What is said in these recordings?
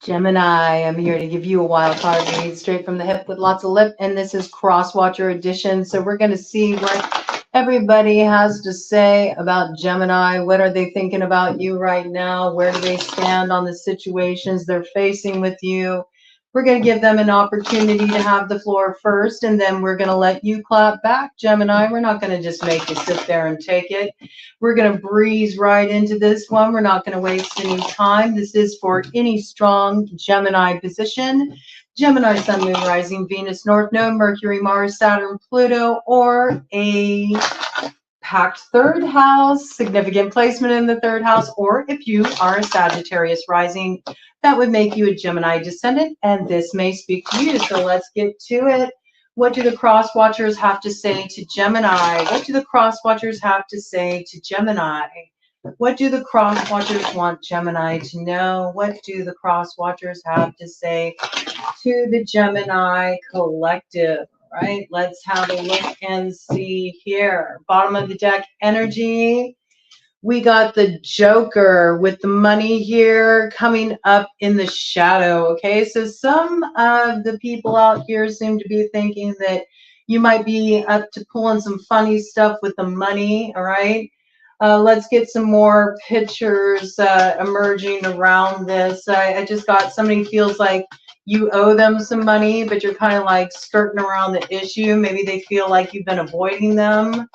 Gemini, I'm here to give you a wild card read straight from the hip with lots of lip, and this is Crosswatcher edition. So we're going to see what everybody has to say about Gemini. What are they thinking about you right now? Where do they stand on the situations they're facing with you? We're going to give them an opportunity to have the floor first, and then we're going to let you clap back, Gemini. We're not going to just make you sit there and take it. We're going to breeze right into this one. We're not going to waste any time. This is for any strong Gemini position. Gemini, Sun, Moon, Rising, Venus, North Node, Mercury, Mars, Saturn, Pluto, or a packed third house, significant placement in the third house, or if you are a Sagittarius rising, that would make you a Gemini descendant, and this may speak to you. So let's get to it. What do the Crosswatchers have to say to Gemini? What do the Crosswatchers have to say to Gemini? What do the Crosswatchers want Gemini to know? What do the Crosswatchers have to say to the Gemini collective? Right, let's have a look and see here. Bottom of the deck energy. We got the Joker with the money here coming up in the shadow. Okay, so some of the people out here seem to be thinking that you might be up to pulling some funny stuff with the money. All right, let's get some more pictures emerging around this. I just got somebody feels like you owe them some money, but you're kind of like skirting around the issue. Maybe they feel like you've been avoiding them.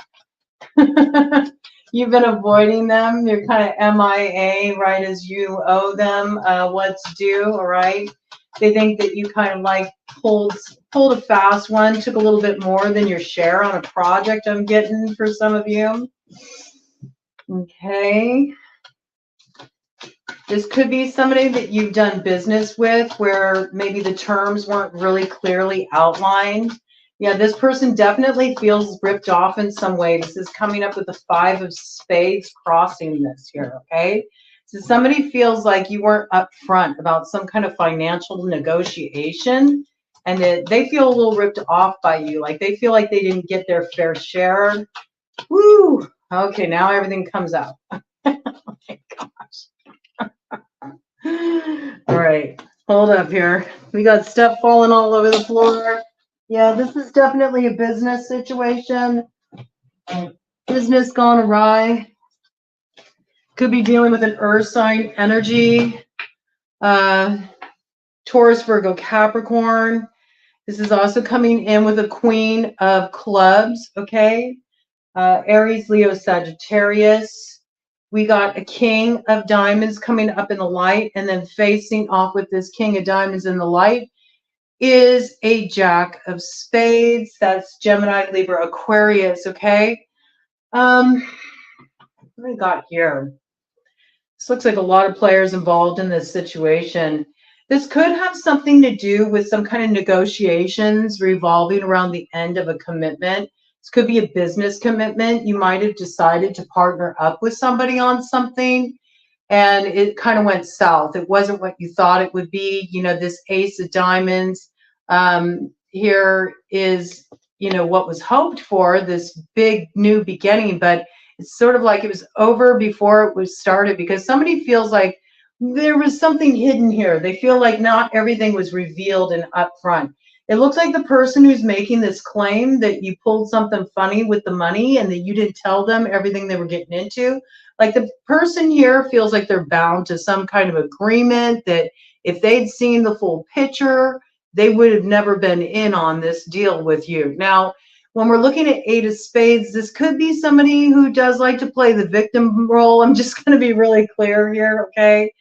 You've been avoiding them. You're kind of MIA, right, as you owe them what's due, all right? They think that you kind of like pulled a fast one, took a little bit more than your share on a project I'm getting for some of you. Okay. This could be somebody that you've done business with where maybe the terms weren't really clearly outlined. Yeah, this person definitely feels ripped off in some way. This is coming up with the 5 of Spades crossing this here, okay? So somebody feels like you weren't upfront about some kind of financial negotiation, and that they feel a little ripped off by you. Like they feel like they didn't get their fair share. Woo! Okay, now everything comes out. Oh my gosh. All right, hold up here. We got stuff falling all over the floor. Yeah, this is definitely a business situation. Business gone awry. Could be dealing with an earth sign energy. Taurus, Virgo, Capricorn. This is also coming in with a Queen of Clubs, okay? Aries, Leo, Sagittarius. We got a King of Diamonds coming up in the light, and then facing off with this King of Diamonds in the light is a Jack of Spades. That's Gemini, Libra, Aquarius, okay? What do we got here? This looks like a lot of players involved in this situation. This could have something to do with some kind of negotiations revolving around the end of a commitment. This could be a business commitment. You might have decided to partner up with somebody on something, and it kind of went south. It wasn't what you thought it would be. You know, this Ace of Diamonds here is, you know, what was hoped for, this big new beginning, but it's sort of like it was over before it was started, because somebody feels like there was something hidden here. They feel like not everything was revealed and upfront. It looks like the person who's making this claim that you pulled something funny with the money and that you didn't tell them everything they were getting into. Like the person here feels like they're bound to some kind of agreement that if they'd seen the full picture, they would have never been in on this deal with you. Now, when we're looking at 8 of Spades, this could be somebody who does like to play the victim role. I'm just going to be really clear here, okay?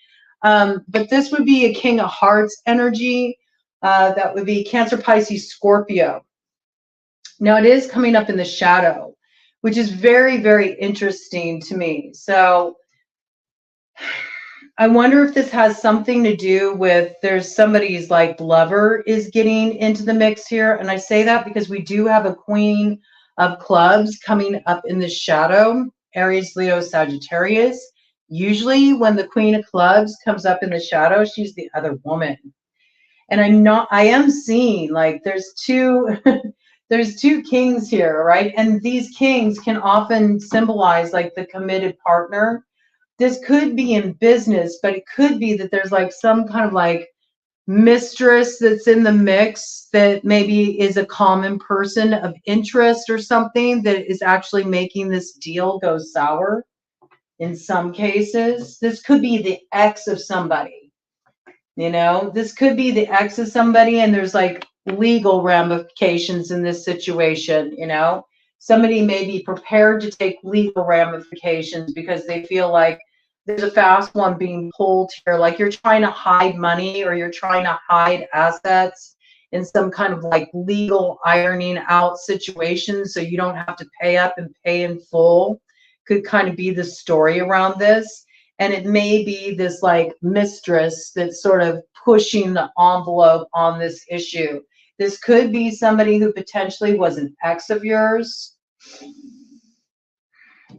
But this would be a King of Hearts energy. That would be Cancer, Pisces, Scorpio. Now, it is coming up in the shadow, which is very, very interesting to me. So I wonder if this has something to do with there's somebody's like lover is getting into the mix here. And I say that because we do have a Queen of Clubs coming up in the shadow, Aries, Leo, Sagittarius. Usually when the Queen of Clubs comes up in the shadow, she's the other woman. And I am seeing like there's two there's two kings here, right? And these kings can often symbolize like the committed partner. This could be in business, but it could be that there's like some kind of like mistress that's in the mix that maybe is a common person of interest or something that is actually making this deal go sour in some cases. This could be the ex of somebody, you know, this could be the ex of somebody, and there's like legal ramifications in this situation, you know. Somebody may be prepared to take legal ramifications because they feel like there's a fast one being pulled here, like you're trying to hide money or you're trying to hide assets in some kind of like legal ironing out situation so you don't have to pay up and pay in full. Could kind of be the story around this. And it may be this like mistress that's sort of pushing the envelope on this issue. This could be somebody who potentially was an ex of yours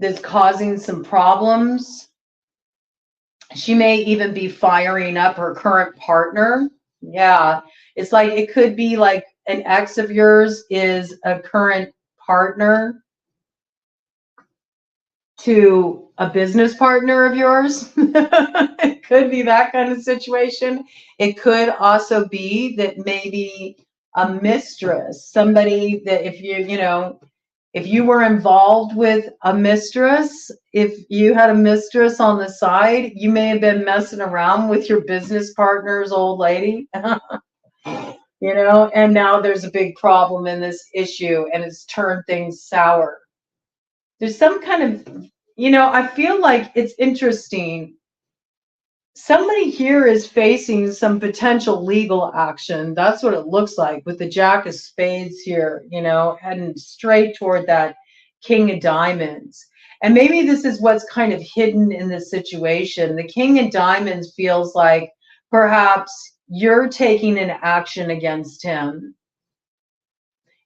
that's causing some problems. She may even be firing up her current partner. Yeah, it's like it could be like an ex of yours is a current partner to a business partner of yours. It could be that kind of situation. It could also be that maybe a mistress, somebody that if you know, if you were involved with a mistress, if you had a mistress on the side, you may have been messing around with your business partner's old lady. You know, and now there's a big problem in this issue and it's turned things sour. There's some kind of, you know, I feel like it's interesting. Somebody here is facing some potential legal action. That's what it looks like with the Jack of Spades here, you know, heading straight toward that King of Diamonds. And maybe this is what's kind of hidden in this situation. The King of Diamonds feels like perhaps you're taking an action against him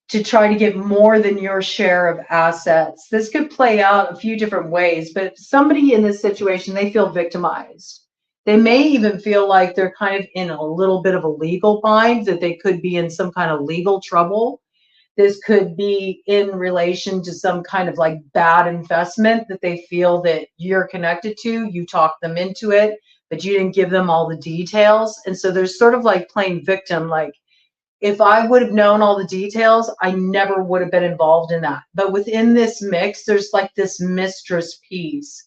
to try to get more than your share of assets. This could play out a few different ways, but somebody in this situation, they feel victimized. They may even feel like they're kind of in a little bit of a legal bind, that they could be in some kind of legal trouble. This could be in relation to some kind of like bad investment that they feel that you're connected to. You talked them into it, but you didn't give them all the details. And so there's sort of like playing victim, like, if I would have known all the details, I never would have been involved in that. But within this mix, there's like this mistress piece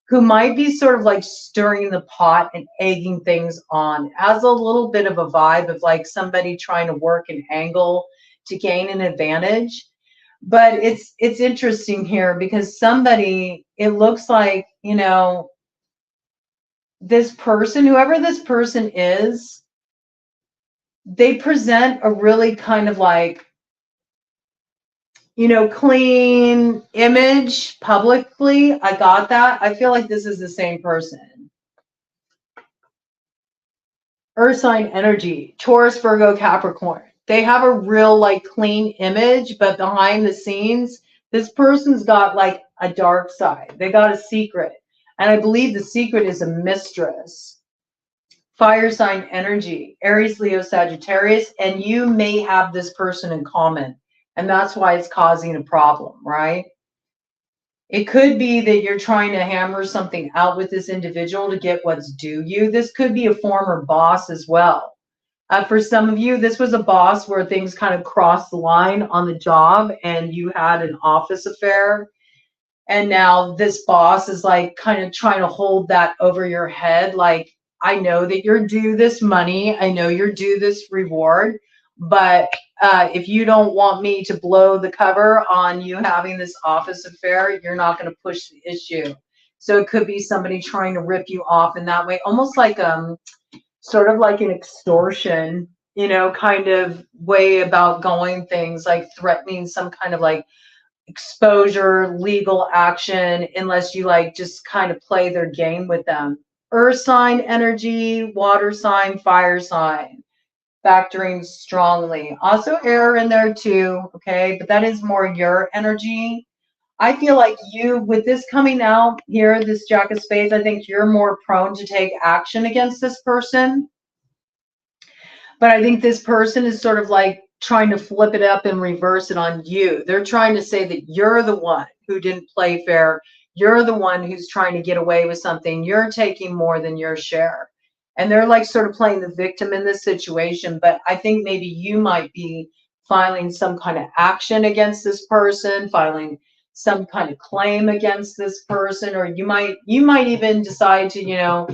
who might be sort of like stirring the pot and egging things on, as a little bit of a vibe of like somebody trying to work an angle to gain an advantage. But it's interesting here because somebody, it looks like, you know, this person, whoever this person is, they present a really kind of like, you know, clean image publicly. I got that. I feel like this is the same person. Earth sign energy, Taurus, Virgo, Capricorn. They have a real like clean image, but behind the scenes, this person's got like a dark side. They got a secret. And I believe the secret is a mistress. Fire sign energy, Aries, Leo, Sagittarius, and you may have this person in common, and that's why it's causing a problem, right? It could be that you're trying to hammer something out with this individual to get what's due you. This could be a former boss as well. For some of you, this was a boss where things kind of crossed the line on the job and you had an office affair. And now this boss is like kind of trying to hold that over your head, like, I know that you're due this money. I know you're due this reward. But if you don't want me to blow the cover on you having this office affair, you're not going to push the issue. So it could be somebody trying to rip you off in that way, almost like sort of like an extortion, you know, kind of way about going things, like threatening some kind of like exposure, legal action, unless you like just kind of play their game with them. Earth sign energy, water sign, fire sign, factoring strongly. Also air in there too, okay? But that is more your energy. I feel like you, with this coming out here, this Jack of Spades, I think you're more prone to take action against this person. But I think this person is sort of like trying to flip it up and reverse it on you. They're trying to say that you're the one who didn't play fair. You're the one who's trying to get away with something. You're taking more than your share. And they're like sort of playing the victim in this situation. But I think maybe you might be filing some kind of action against this person, filing some kind of claim against this person, or you might even decide to, you know,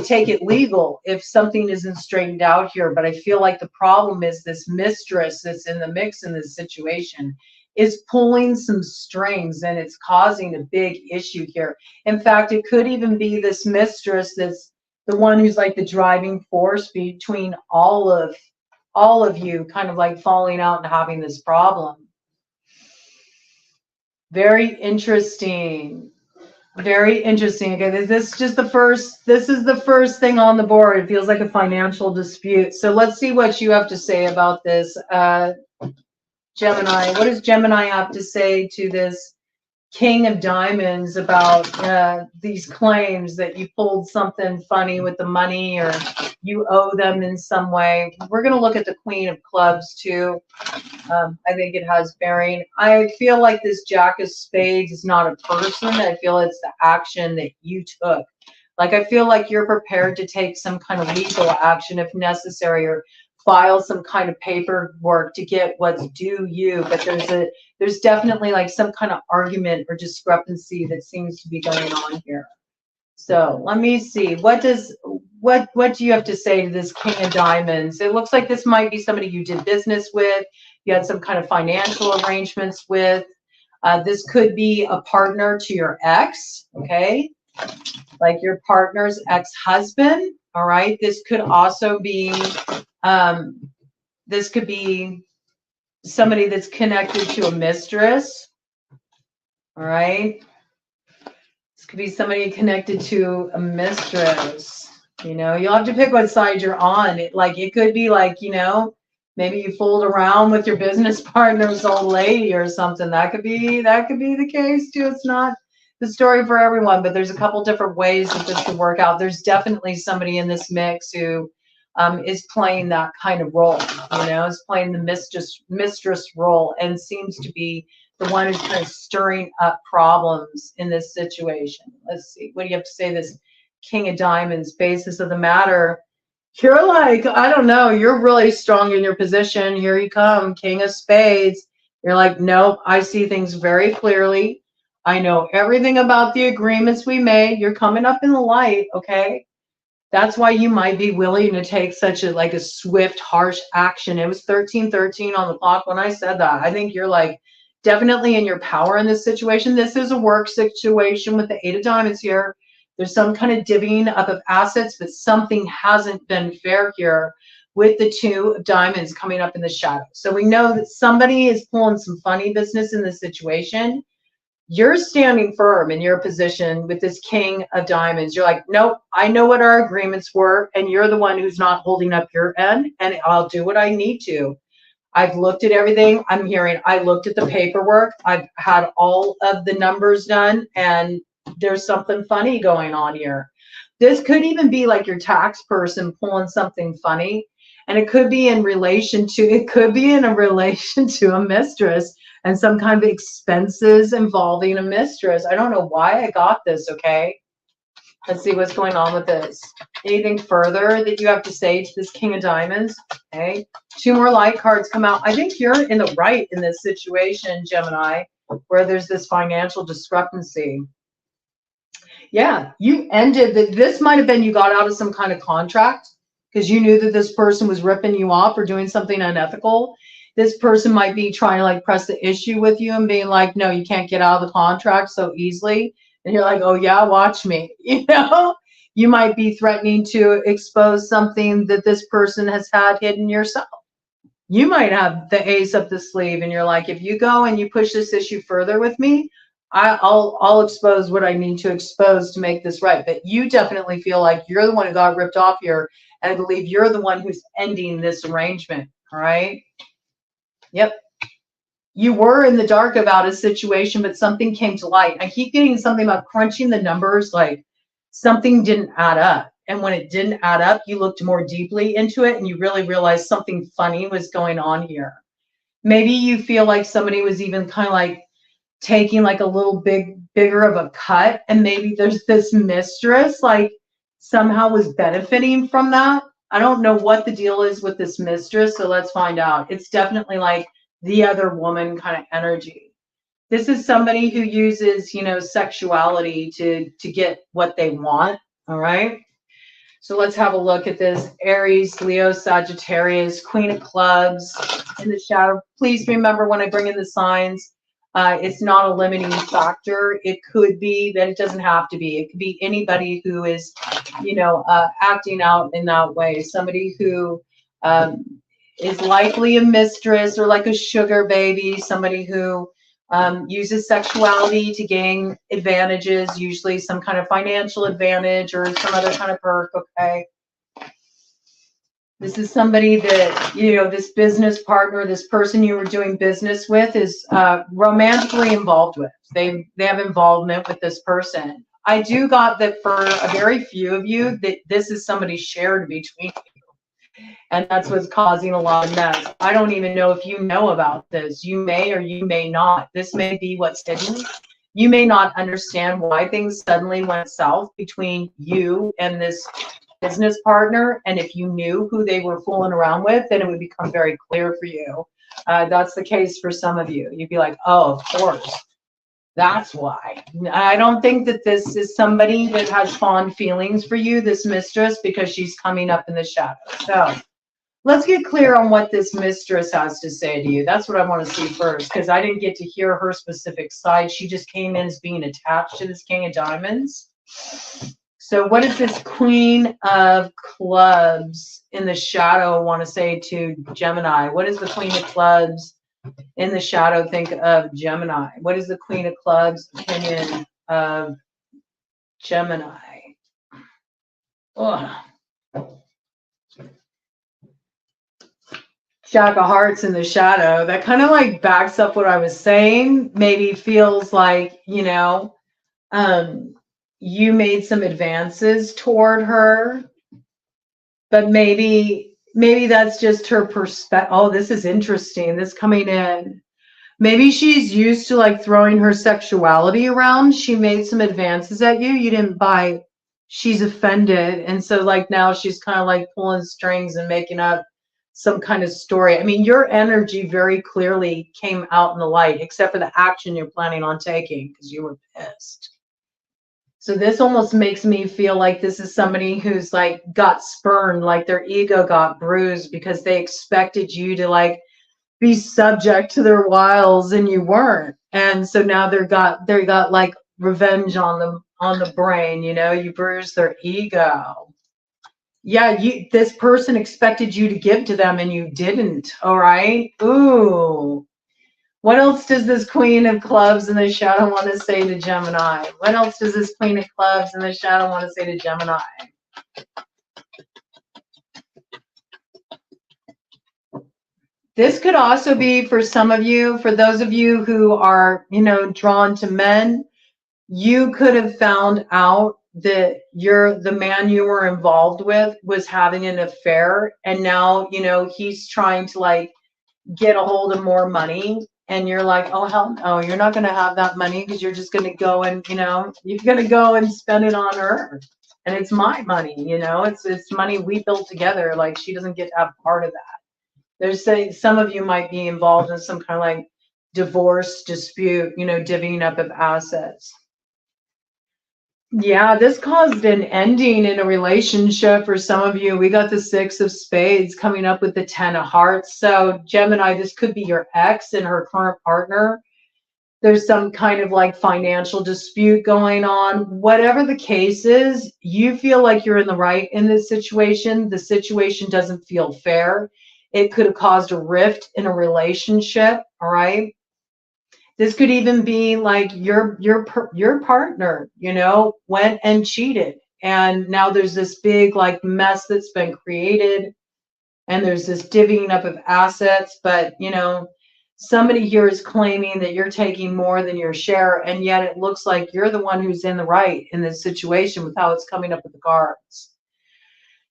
take it legal if something isn't straightened out here. But I feel like the problem is this mistress that's in the mix in this situation is pulling some strings, and it's causing a big issue here. In fact, it could even be this mistress that's the one who's like the driving force between all of you kind of like falling out and having this problem. Very interesting. Very interesting. Okay, this is just the first, this is the first thing on the board. It feels like a financial dispute. So let's see what you have to say about this. Gemini, what does Gemini have to say to this King of Diamonds about these claims that you pulled something funny with the money, or you owe them in some way? We're going to look at the Queen of Clubs too. I think it has bearing. I feel like this Jack of Spades is not a person. I feel it's the action that you took. Like, I feel like you're prepared to take some kind of legal action if necessary, or file some kind of paperwork to get what's due you. But there's definitely like some kind of argument or discrepancy that seems to be going on here. So let me see. What do you have to say to this King of Diamonds? It looks like this might be somebody you did business with, you had some kind of financial arrangements with. This could be a partner to your ex, okay? Like your partner's ex-husband, all right? This could also be, this could be somebody that's connected to a mistress, all right? This could be somebody connected to a mistress. You know, you'll have to pick what side you're on. It could be like, you know, maybe you fooled around with your business partner's old lady or something. That could be the case too. It's not the story for everyone, but there's a couple different ways that this could work out. There's definitely somebody in this mix who is playing that kind of role, you know, is playing the mistress role, and seems to be the one who's kind of stirring up problems in this situation. Let's see, what do you have to say, this King of Diamonds, basis of the matter? You're like, I don't know, you're really strong in your position. Here you come, King of Spades. You're like, nope, I see things very clearly. I know everything about the agreements we made. You're coming up in the light, okay? That's why you might be willing to take such a swift, harsh action. It was 13:13 on the clock when I said that. I think you're like definitely in your power in this situation. This is a work situation with the Eight of Diamonds here. There's some kind of divvying up of assets, but something hasn't been fair here with the Two of Diamonds coming up in the shadow. So we know that somebody is pulling some funny business in this situation. You're standing firm in your position with this King of Diamonds. You're like, nope, I know what our agreements were, and you're the one who's not holding up your end, and I'll do what I need to. I've looked at everything. I'm hearing, I looked at the paperwork. I've had all of the numbers done, and there's something funny going on here. This could even be like your tax person pulling something funny, and it could be in relation to a mistress and some kind of expenses involving a mistress. I don't know why I got this, okay? Let's see what's going on with this. Anything further that you have to say to this King of Diamonds? Okay, 2 more light cards come out. I think you're in the right in this situation, Gemini, where there's this financial discrepancy. Yeah, you ended that. This might have been you got out of some kind of contract because you knew that this person was ripping you off or doing something unethical. This person might be trying to like press the issue with you and being like, no, you can't get out of the contract so easily. And you're like, oh yeah, watch me. You know, you might be threatening to expose something that this person has had hidden yourself. You might have the ace up the sleeve and you're like, if you go and you push this issue further with me, I'll expose what I need to expose to make this right. But you definitely feel like you're the one who got ripped off here, and I believe you're the one who's ending this arrangement. All right. Yep. You were in the dark about a situation, but something came to light. I keep getting something about crunching the numbers, like something didn't add up. And when it didn't add up, you looked more deeply into it and you really realized something funny was going on here. Maybe you feel like somebody was even kind of like taking like a little bigger of a cut, and maybe there's this mistress like somehow was benefiting from that. I don't know what the deal is with this mistress, so let's find out. It's definitely like the other woman kind of energy. This is somebody who uses, you know, sexuality to get what they want, all right? So let's have a look at this. Aries, Leo, Sagittarius, Queen of Clubs in the shadow. Please remember when I bring in the signs, it's not a limiting factor. It could be, but it doesn't have to be. It could be anybody who is, you know, acting out in that way. Somebody who is likely a mistress or like a sugar baby. Somebody who uses sexuality to gain advantages, usually some kind of financial advantage or some other kind of perk, okay? This is somebody that, you know, this business partner, this person you were doing business with is romantically involved with. They have involvement with this person. I do got that for a very few of you that this is somebody shared between you. And that's what's causing a lot of mess. I don't even know if you know about this. You may or you may not. This may be what's hidden. You may not understand why things suddenly went south between you and this business partner. And if you knew who they were fooling around with, then it would become very clear for you. That's the case for some of you. You'd be like, oh, of course. That's why. I don't think that this is somebody that has fond feelings for you, this mistress, because she's coming up in the shadows. So let's get clear on what this mistress has to say to you. That's what I want to see first, because I didn't get to hear her specific side. She just came in as being attached to this King of Diamonds. So what does this Queen of Clubs in the shadow want to say to Gemini? What does the Queen of Clubs in the shadow think of Gemini? What is the Queen of Clubs' opinion of Gemini? Ugh. Jack of Hearts in the shadow. That kind of like backs up what I was saying. Maybe feels like, you know, you made some advances toward her, but maybe that's just her perspective. Oh, this is interesting. This coming in. Maybe she's used to like throwing her sexuality around. She made some advances at you. You didn't bite. She's offended. And so like now she's kind of like pulling strings and making up some kind of story. I mean, your energy very clearly came out in the light, except for the action you're planning on taking because you were pissed. So this almost makes me feel like this is somebody who's like got spurned, like their ego got bruised because they expected you to like be subject to their wiles and you weren't. And so now they got like revenge on the brain, you know, you bruised their ego. Yeah, this person expected you to give to them and you didn't. All right. Ooh. What else does this Queen of Clubs in the shadow want to say to Gemini? What else does this Queen of Clubs in the shadow want to say to Gemini? This could also be for some of you, for those of you who are, you know, drawn to men, you could have found out that the man you were involved with was having an affair. And now, you know, he's trying to like get a hold of more money. And you're like, oh, hell no, you're not going to have that money because you're just going to go and, you know, you're going to go and spend it on her. And it's my money, you know, it's money we built together. Like she doesn't get to have part of that. There's some of you might be involved in some kind of like divorce dispute, you know, divvying up of assets. Yeah, this caused an ending in a relationship for some of you. We got the 6 of Spades coming up with the 10 of Hearts. So Gemini, this could be your ex and her current partner. There's some kind of like financial dispute going on. Whatever the case is, you feel like you're in the right in this situation. The situation doesn't feel fair. It could have caused a rift in a relationship, all right? This could even be like your partner, you know, went and cheated. And now there's this big like mess that's been created. And there's this divvying up of assets. But, you know, somebody here is claiming that you're taking more than your share. And yet it looks like you're the one who's in the right in this situation with how it's coming up with the cards.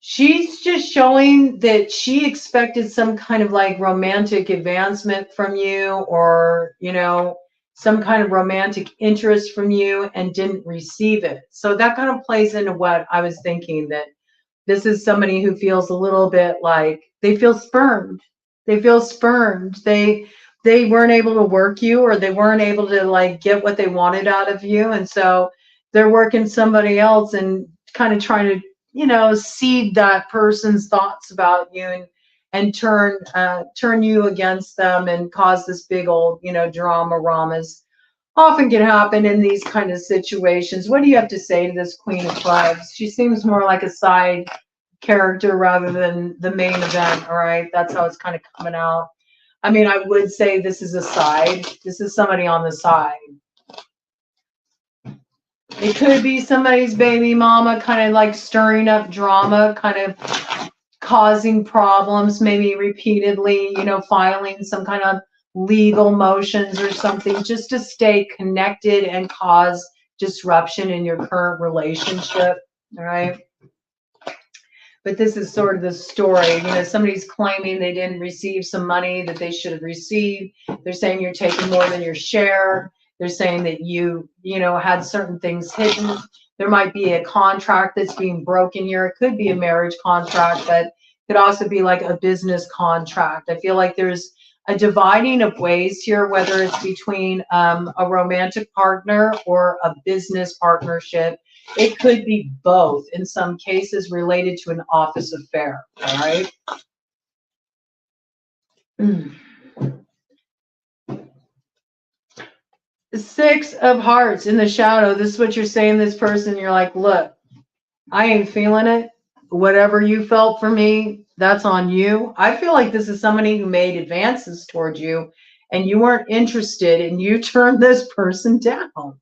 She's just showing that she expected some kind of like romantic advancement from you, or, you know, some kind of romantic interest from you and didn't receive it. So that kind of plays into what I was thinking, that this is somebody who feels a little bit like they feel spurned. They feel spurned. They weren't able to work you, or they weren't able to like get what they wanted out of you. And so they're working somebody else and kind of trying to, you know, seed that person's thoughts about you and turn you against them and cause this big old, you know, dramas. Often can happen in these kind of situations. What do you have to say to this Queen of Clubs? She seems more like a side character rather than the main event. All right, that's how it's kind of coming out. I mean, I would say this is a side. This is somebody on the side. It could be somebody's baby mama, kind of like stirring up drama, kind of causing problems, maybe repeatedly, you know, filing some kind of legal motions or something, just to stay connected and cause disruption in your current relationship. All right. But this is sort of the story. You know, somebody's claiming they didn't receive some money that they should have received. They're saying you're taking more than your share. They're saying that you know, had certain things hidden. There might be a contract that's being broken here. It could be a marriage contract, but it could also be like a business contract. I feel like there's a dividing of ways here, whether it's between a romantic partner or a business partnership. It could be both in some cases related to an office affair. All right. The Six of Hearts in the shadow. This is what you're saying to this person. You're like, look, I ain't feeling it. Whatever you felt for me, that's on you. I feel like this is somebody who made advances towards you and you weren't interested and you turned this person down.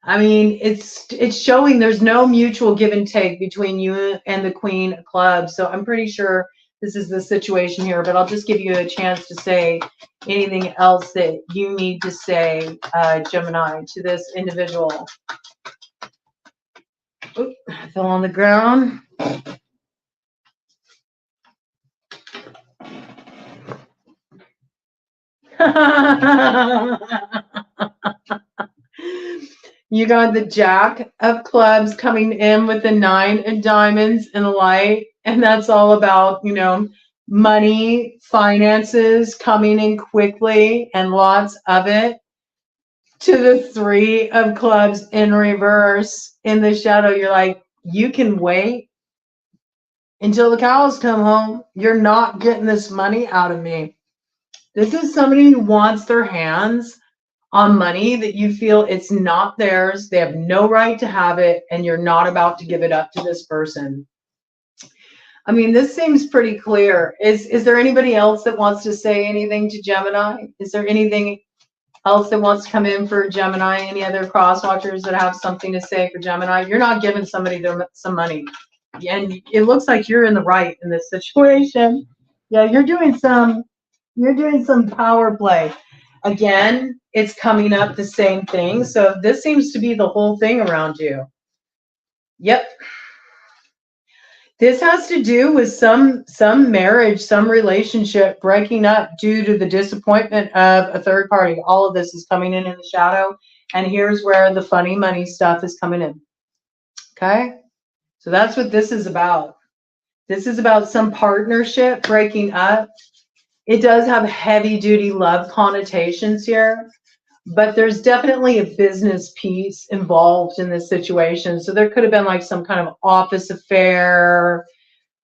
I mean, it's showing there's no mutual give and take between you and the Queen of Clubs. So I'm pretty sure this is the situation here, but I'll just give you a chance to say anything else that you need to say, Gemini, to this individual. Oop, I fell on the ground. You got the Jack of Clubs coming in with the Nine of Diamonds in the light. And that's all about, you know, money, finances coming in quickly and lots of it. To the Three of Clubs in reverse in the shadow. You're like, you can wait until the cows come home. You're not getting this money out of me. This is somebody who wants their hands on money that you feel it's not theirs. They have no right to have it, and you're not about to give it up to this person. I mean, this seems pretty clear. Is there anybody else that wants to say anything to Gemini? Is there anything else that wants to come in for Gemini? Any other crosswatchers that have something to say for Gemini? You're not giving somebody some money. And it looks like you're in the right in this situation. Yeah, you're doing some power play. Again, it's coming up the same thing. So this seems to be the whole thing around you. Yep. This has to do with some marriage, some relationship breaking up due to the disappointment of a third party. All of this is coming in the shadow. And here's where the funny money stuff is coming in. Okay? So that's what this is about. This is about some partnership breaking up. It does have heavy-duty love connotations here, but there's definitely a business piece involved in this situation. So there could have been like some kind of office affair.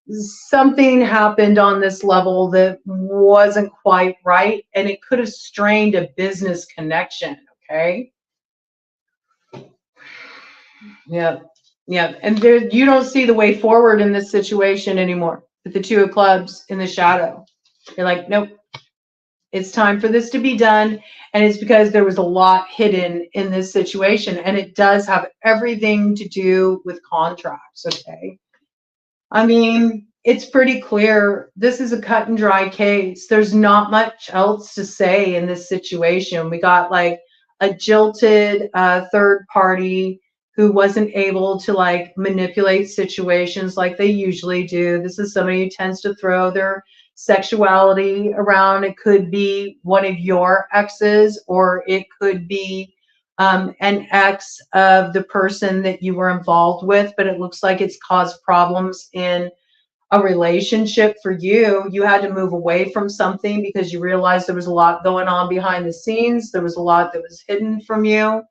Something happened on this level that wasn't quite right, and it could have strained a business connection, okay? Yeah, yeah. And there, you don't see the way forward in this situation anymore with the Two of Clubs in the shadow. You're like, nope, it's time for this to be done. And it's because there was a lot hidden in this situation. And it does have everything to do with contracts, okay? I mean, it's pretty clear. This is a cut and dry case. There's not much else to say in this situation. We got like a jilted third party who wasn't able to like manipulate situations like they usually do. This is somebody who tends to throw their sexuality around. It could be one of your exes, or it could be an ex of the person that you were involved with, but it looks like it's caused problems in a relationship for you. You had to move away from something because you realized there was a lot going on behind the scenes. There was a lot that was hidden from you.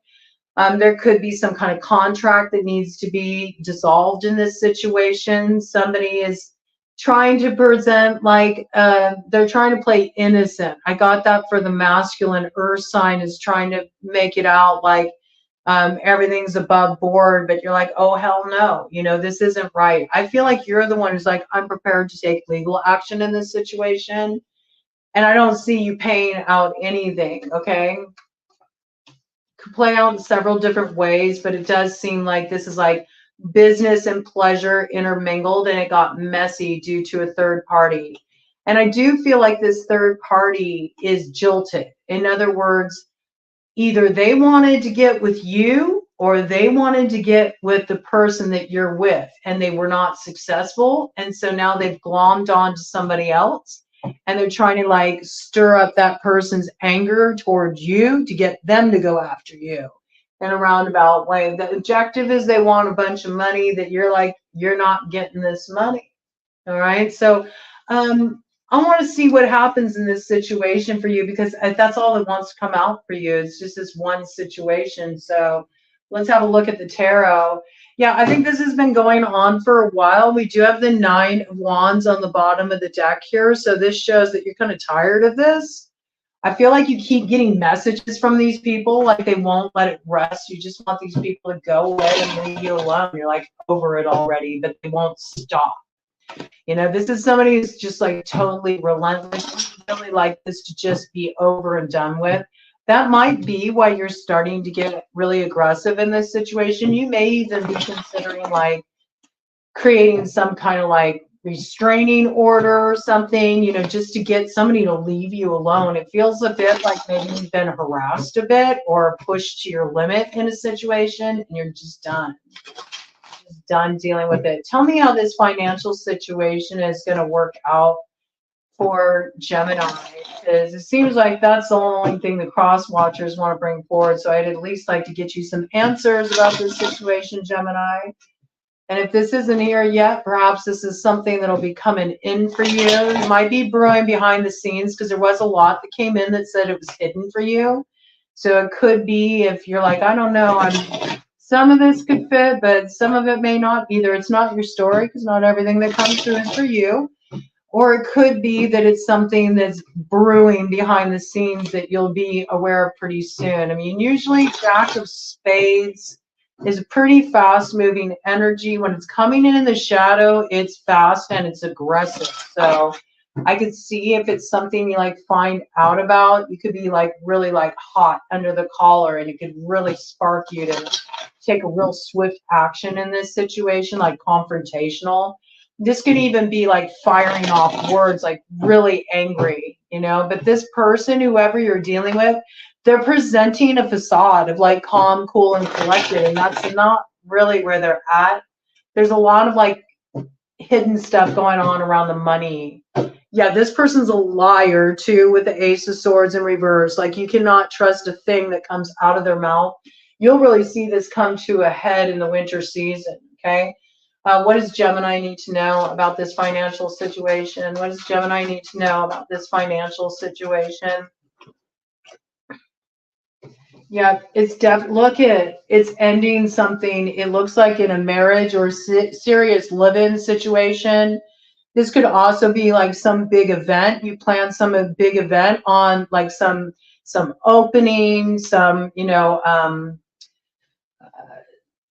There could be some kind of contract that needs to be dissolved in this situation. Somebody is trying to present like they're trying to play innocent. I got that for the masculine earth sign, is trying to make it out like everything's above board, but you're like, oh, hell no, you know, this isn't right. I feel like you're the one who's like, I'm prepared to take legal action in this situation. And I don't see you paying out anything, okay? Could play out in several different ways, but it does seem like this is like business and pleasure intermingled, and it got messy due to a third party. And I do feel like this third party is jilted. In other words, either they wanted to get with you or they wanted to get with the person that you're with, and they were not successful. And so now they've glommed on to somebody else, and they're trying to like stir up that person's anger towards you to get them to go after you in a roundabout way. The objective is they want a bunch of money that you're like, you're not getting this money. All right. So, I want to see what happens in this situation for you, because that's all that wants to come out for you. It's just this one situation. So let's have a look at the tarot. Yeah, I think this has been going on for a while. We do have the 9 of Wands on the bottom of the deck here. So this shows that you're kind of tired of this. I feel like you keep getting messages from these people, like they won't let it rest. You just want these people to go away and leave you alone. You're like over it already, but they won't stop. You know, this is somebody who's just like totally relentless, really like this to just be over and done with. That might be why you're starting to get really aggressive in this situation. You may even be considering like creating some kind of like restraining order or something, you know, just to get somebody to leave you alone. It feels a bit like maybe you've been harassed a bit or pushed to your limit in a situation, and you're just done. Done dealing with it. Tell me how this financial situation is going to work out for Gemini, because it seems like that's the only thing the Crosswatchers want to bring forward. So I'd at least like to get you some answers about this situation, Gemini. And if this isn't here yet, perhaps this is something that'll be coming in for you. It might be brewing behind the scenes, because there was a lot that came in that said it was hidden for you. So it could be, if you're like, I don't know, some of this could fit, but some of it may not. Either it's not your story, because not everything that comes through is for you, or it could be that it's something that's brewing behind the scenes that you'll be aware of pretty soon. I mean, usually Jack of Spades is a pretty fast moving energy. When it's coming in the shadow, it's fast and it's aggressive. So I could see if it's something you like find out about, you could be like really like hot under the collar, and it could really spark you to take a real swift action in this situation, like confrontational. This could even be like firing off words, like really angry, you know. But this person, whoever you're dealing with, they're presenting a facade of like calm, cool, and collected, and that's not really where they're at. There's a lot of like hidden stuff going on around the money. Yeah, this person's a liar too, with the Ace of Swords in reverse. Like, you cannot trust a thing that comes out of their mouth. You'll really see this come to a head in the winter season, okay? What does Gemini need to know about this financial situation? What does Gemini need to know about this financial situation? Yeah, it's it's ending something. It looks like in a marriage or serious live-in situation. This could also be like some big event. You plan some big event on like some opening, some, you know,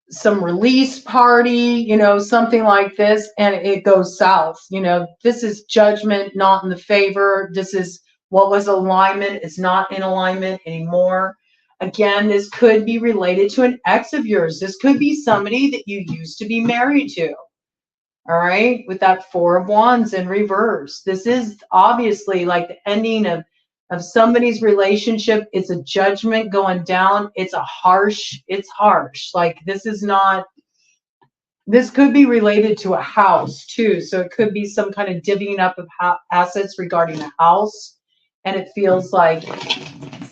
some release party, you know, something like this, and it goes south. You know, this is judgment not in the favor. This is what was alignment is not in alignment anymore. Again, this could be related to an ex of yours. This could be somebody that you used to be married to. All right, with that 4 of Wands in reverse. This is obviously like the ending of somebody's relationship. It's a judgment going down. It's harsh. Like, this is not, This could be related to a house too. So it could be some kind of divvying up of assets regarding a house. And it feels like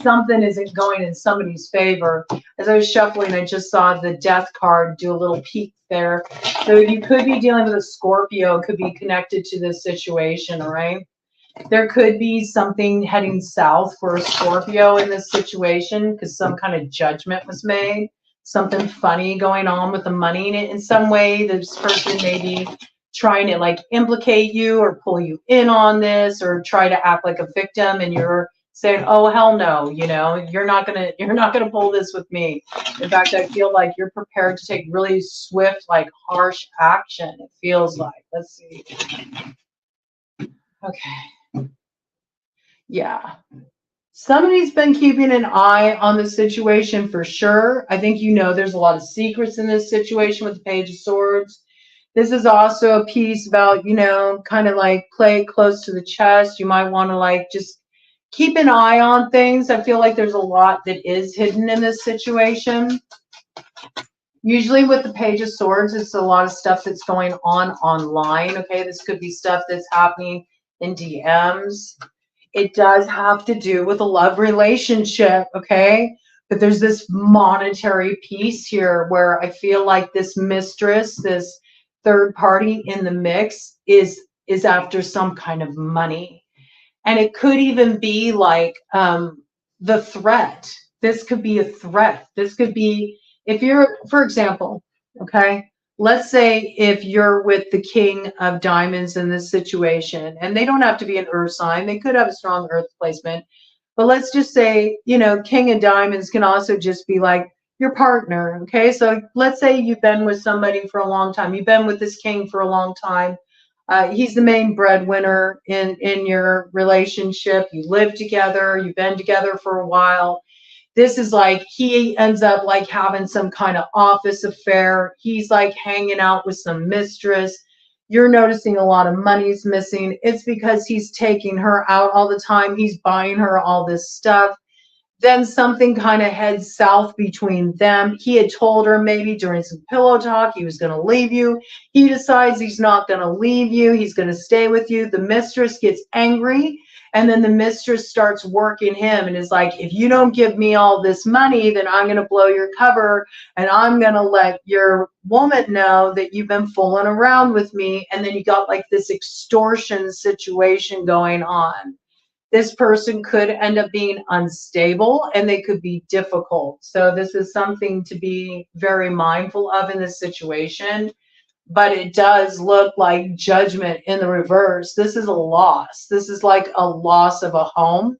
something isn't going in somebody's favor. As I was shuffling, I just saw the death card do a little peek there. So you could be dealing with a Scorpio, could be connected to this situation, all right? There could be something heading south for a Scorpio in this situation because some kind of judgment was made. Something funny going on with the money in it. In some way, this person may be trying to like implicate you or pull you in on this or try to act like a victim, and you're saying, oh hell no, you know, you're not gonna pull this with me. In fact, I feel like you're prepared to take really swift, like harsh action. It feels like. Let's see. Okay. Yeah. Somebody's been keeping an eye on the situation for sure. I think you know there's a lot of secrets in this situation with the Page of Swords. This is also a piece about, you know, kind of like play it close to the chest. You might want to like just keep an eye on things. I feel like there's a lot that is hidden in this situation. Usually with the Page of Swords, it's a lot of stuff that's going on online. Okay, this could be stuff that's happening in DMs. It does have to do with a love relationship, okay? But there's this monetary piece here where I feel like this mistress, this third party in the mix is after some kind of money. And it could even be like the threat. This could be a threat. This could be, if you're, for example, okay, let's say if you're with the King of Diamonds in this situation, and they don't have to be an earth sign, they could have a strong earth placement, but let's just say, you know, King of Diamonds can also just be like your partner, okay? So let's say you've been with somebody for a long time. You've been with this king for a long time. He's the main breadwinner in your relationship. You live together. You've been together for a while. This is like he ends up like having some kind of office affair. He's like hanging out with some mistress. You're noticing a lot of money's missing. It's because he's taking her out all the time. He's buying her all this stuff. Then something kind of heads south between them. He had told her maybe during some pillow talk he was going to leave you. He decides he's not going to leave you. He's going to stay with you. The mistress gets angry, and then the mistress starts working him and is like, if you don't give me all this money, then I'm going to blow your cover, and I'm going to let your woman know that you've been fooling around with me. And then you got like this extortion situation going on. This person could end up being unstable and they could be difficult. So this is something to be very mindful of in this situation. But it does look like judgment in the reverse. This is a loss. This is like a loss of a home.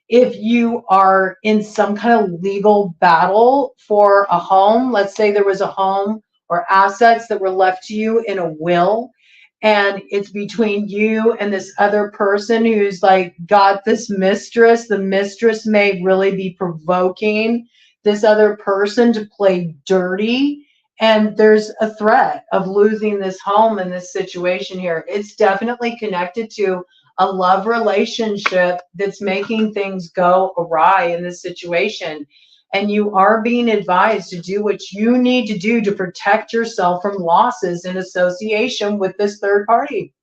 If you are in some kind of legal battle for a home, let's say there was a home or assets that were left to you in a will, and it's between you and this other person who's like got this mistress. The mistress may really be provoking this other person to play dirty, and there's a threat of losing this home in this situation here. It's definitely connected to a love relationship that's making things go awry in this situation. And you are being advised to do what you need to do to protect yourself from losses in association with this third party.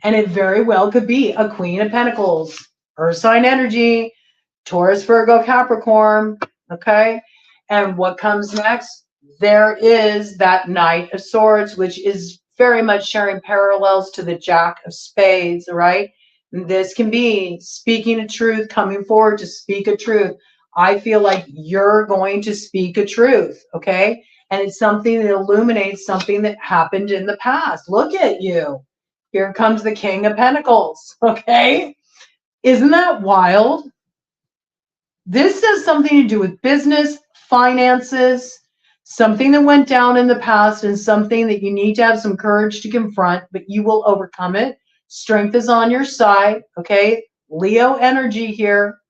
And it very well could be a Queen of Pentacles, Earth sign energy, Taurus, Virgo, Capricorn, okay? And what comes next? There is that Knight of Swords, which is very much sharing parallels to the Jack of Spades, right? This can be speaking a truth, coming forward to speak a truth. I feel like you're going to speak a truth, okay? And it's something that illuminates something that happened in the past. Look at you. Here comes the King of Pentacles, okay? Isn't that wild? This has something to do with business, finances, something that went down in the past, and something that you need to have some courage to confront, but you will overcome it. Strength is on your side, okay? Leo energy here.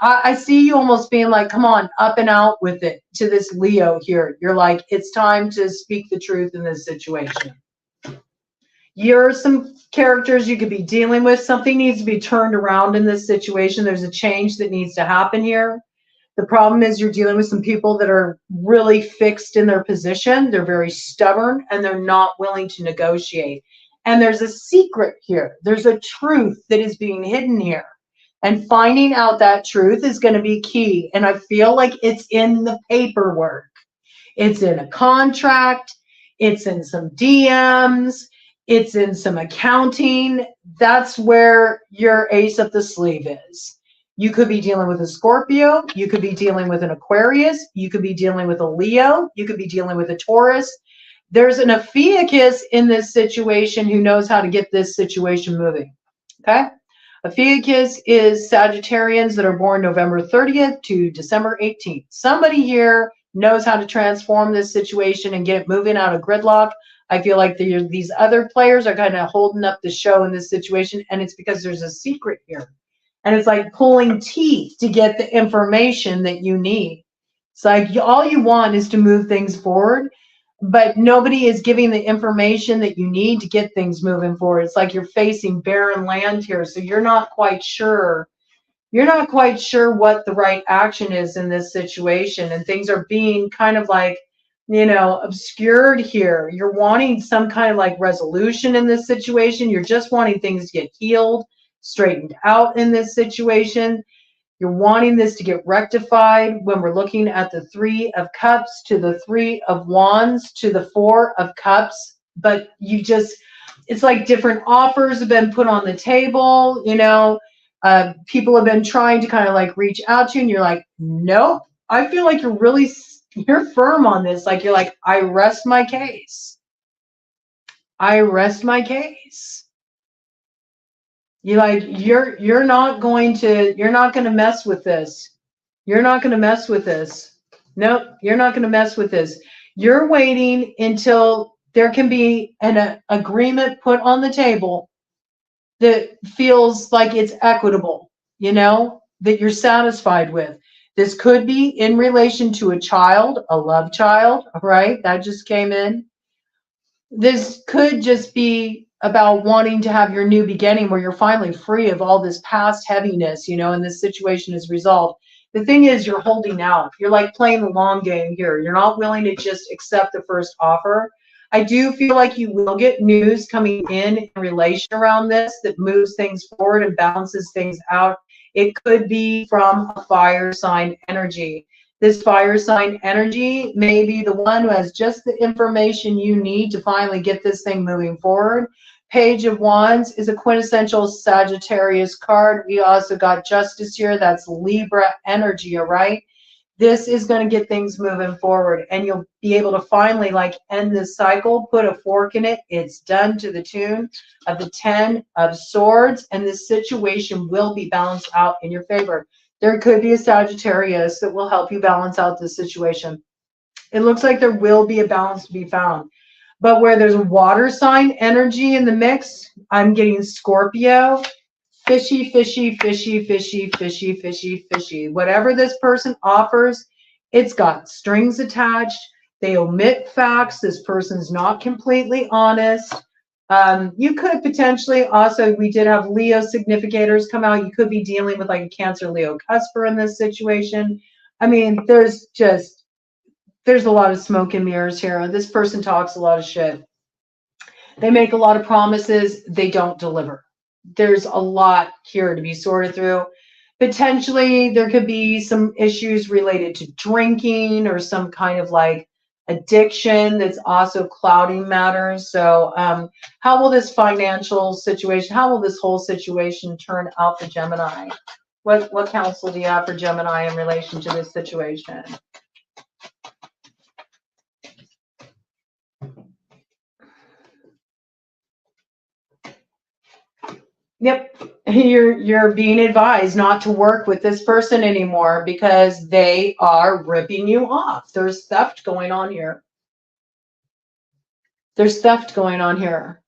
I see you almost being like, come on, up and out with it to this Leo here. You're like, it's time to speak the truth in this situation. You're some characters you could be dealing with. Something needs to be turned around in this situation. There's a change that needs to happen here. The problem is you're dealing with some people that are really fixed in their position. They're very stubborn and they're not willing to negotiate. And there's a secret here. There's a truth that is being hidden here. And finding out that truth is going to be key. And I feel like it's in the paperwork. It's in a contract. It's in some DMs. It's in some accounting. That's where your ace up the sleeve is. You could be dealing with a Scorpio. You could be dealing with an Aquarius. You could be dealing with a Leo. You could be dealing with a Taurus. There's an Ophiuchus in this situation who knows how to get this situation moving. Okay? Ophiuchus is Sagittarians that are born November 30th to December 18th. Somebody here knows how to transform this situation and get it moving out of gridlock. I feel like these other players are kind of holding up the show in this situation, and it's because there's a secret here. And it's like pulling teeth to get the information that you need. It's like all you want is to move things forward, but nobody is giving the information that you need to get things moving forward. It's like you're facing barren land here, so you're not quite sure. You're not quite sure what the right action is in this situation, and things are being kind of like, you know, obscured here. You're wanting some kind of like resolution in this situation. You're just wanting things to get healed, straightened out in this situation. You're wanting this to get rectified when we're looking at the 3 of Cups to the 3 of Wands to the 4 of Cups. But you just, it's like different offers have been put on the table, you know. People have been trying to kind of like reach out to you, and you're like, nope. I feel like you're firm on this. Like you're like, I rest my case. I rest my case. You're not going to mess with this. You're not going to mess with this. Nope, you're not going to mess with this. You're waiting until there can be an agreement put on the table that feels like it's equitable, you know, that you're satisfied with. This could be in relation to a child, a love child, right? That just came in. This could just be about wanting to have your new beginning where you're finally free of all this past heaviness, you know, and this situation is resolved. The thing is, you're holding out. You're like playing the long game here. You're not willing to just accept the first offer. I do feel like you will get news coming in relation around this that moves things forward and balances things out. It could be from a fire sign energy. This fire sign energy may be the one who has just the information you need to finally get this thing moving forward. Page of Wands is a quintessential Sagittarius card. We also got Justice here. That's Libra energy, all right? This is going to get things moving forward, and you'll be able to finally like end this cycle, put a fork in it. It's done to the tune of the 10 of Swords, and this situation will be balanced out in your favor. There could be a Sagittarius that will help you balance out this situation. It looks like there will be a balance to be found. But where there's a water sign energy in the mix, I'm getting Scorpio, fishy, fishy, fishy, fishy, fishy, fishy, fishy. Whatever this person offers, it's got strings attached. They omit facts. This person's not completely honest. You could potentially also, we did have Leo significators come out. You could be dealing with like a Cancer Leo cusper in this situation. I mean, there's a lot of smoke and mirrors here. This person talks a lot of shit. They make a lot of promises. They don't deliver. There's a lot here to be sorted through. Potentially, there could be some issues related to drinking or some kind of like addiction that's also clouding matters. So how will this financial situation, how will this whole situation turn out for Gemini? What counsel do you have for Gemini in relation to this situation? Yep, you're being advised not to work with this person anymore because they are ripping you off. There's theft going on here. There's theft going on here.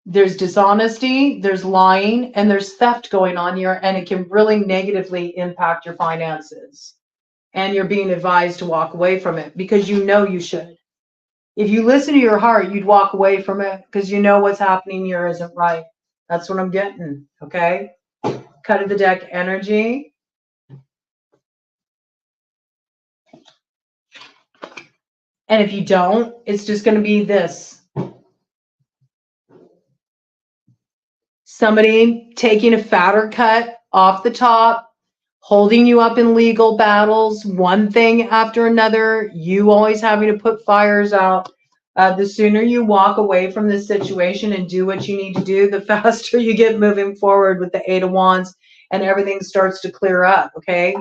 There's dishonesty, there's lying, and there's theft going on here, and it can really negatively impact your finances. And you're being advised to walk away from it because you know you should. If you listen to your heart, you'd walk away from it because you know what's happening here isn't right. That's what I'm getting, okay? Cut of the deck energy. And if you don't, it's just going to be this. Somebody taking a fatter cut off the top, holding you up in legal battles, one thing after another, you always having to put fires out. The sooner you walk away from this situation and do what you need to do, the faster you get moving forward with the Eight of Wands and everything starts to clear up, okay?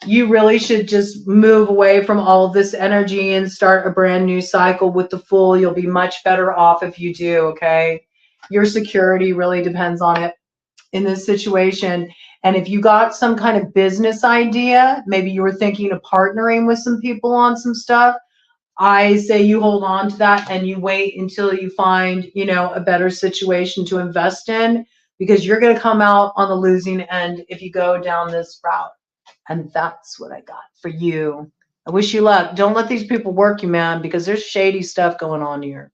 You really should just move away from all of this energy and start a brand new cycle with the Fool. You'll be much better off if you do, okay? Your security really depends on it in this situation. And if you got some kind of business idea, maybe you were thinking of partnering with some people on some stuff, I say you hold on to that and you wait until you find, you know, a better situation to invest in, because you're going to come out on the losing end if you go down this route. And that's what I got for you. I wish you luck. Don't let these people work you, man, because there's shady stuff going on here.